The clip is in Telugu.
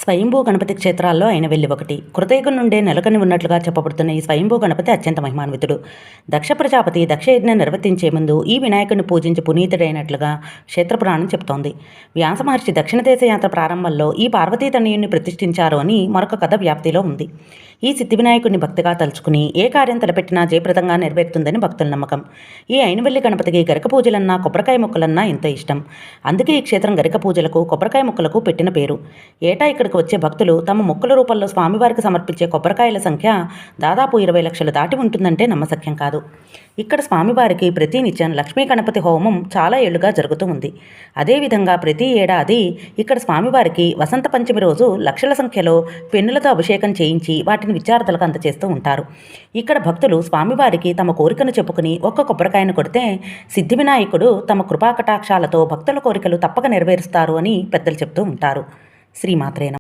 స్వయంభూ గణపతి క్షేత్రాల్లో అయినవెల్లి ఒకటి. కృతయుగం నుండే నెలకొని ఉన్నట్లుగా చెప్పబడుతున్న ఈ స్వయంభూ గణపతి అత్యంత మహిమాన్వితుడు. దక్ష ప్రజాపతి దక్షయజ్ఞం నిర్వర్తించే ముందు ఈ వినాయకుడిని పూజించి పునీతుడైనట్లుగా క్షేత్రపురాణం చెబుతోంది. వ్యాస మహర్షి దక్షిణ దేశ యాత్ర ప్రారంభంలో ఈ పార్వతీ తనయుణ్ణి ప్రతిష్ఠించారు అని మరొక కథ వ్యాప్తిలో ఉంది. ఈ సిద్ధి వినాయకుడిని భక్తిగా తలుచుకుని ఏ కార్యం తలపెట్టినా జయప్రదంగా నెరవేరుతుందని భక్తుల నమ్మకం. ఈ అయినవెల్లి గణపతికి గరిక పూజలన్నా కొబ్బరికాయ ముక్కలన్నా ఎంతో ఇష్టం. అందుకే ఈ క్షేత్రం గరిక పూజలకు కొబ్బరికాయ ముక్కలకు పెట్టిన పేరు. ఏటా ఇక్కడికి వచ్చే భక్తులు తమ మొక్కుల రూపంలో స్వామివారికి సమర్పించే కొబ్బరికాయల సంఖ్య దాదాపు 20 లక్షలు దాటి ఉంటుందంటే నమ్మశక్యం కాదు. ఇక్కడ స్వామివారికి ప్రతి నిత్యం లక్ష్మీ గణపతి హోమం చాలా ఏళ్లుగా జరుగుతూ ఉంది. అదేవిధంగా ప్రతి ఏడాది ఇక్కడ స్వామివారికి వసంత పంచమి రోజు లక్షల సంఖ్యలో పెన్నులతో అభిషేకం చేయించి వాటిని విద్యార్థులకు అందజేస్తూ ఉంటారు. ఇక్కడ భక్తులు స్వామివారికి తమ కోరికను చెప్పుకుని ఒక్క కొబ్బరికాయను కొడితే సిద్ధి వినాయకుడు తమ కృపాకటాక్షాలతో భక్తుల కోరికలు తప్పక నెరవేరుస్తారు అని పెద్దలు చెప్తూ ఉంటారు. శ్రీమాత్రే నమః.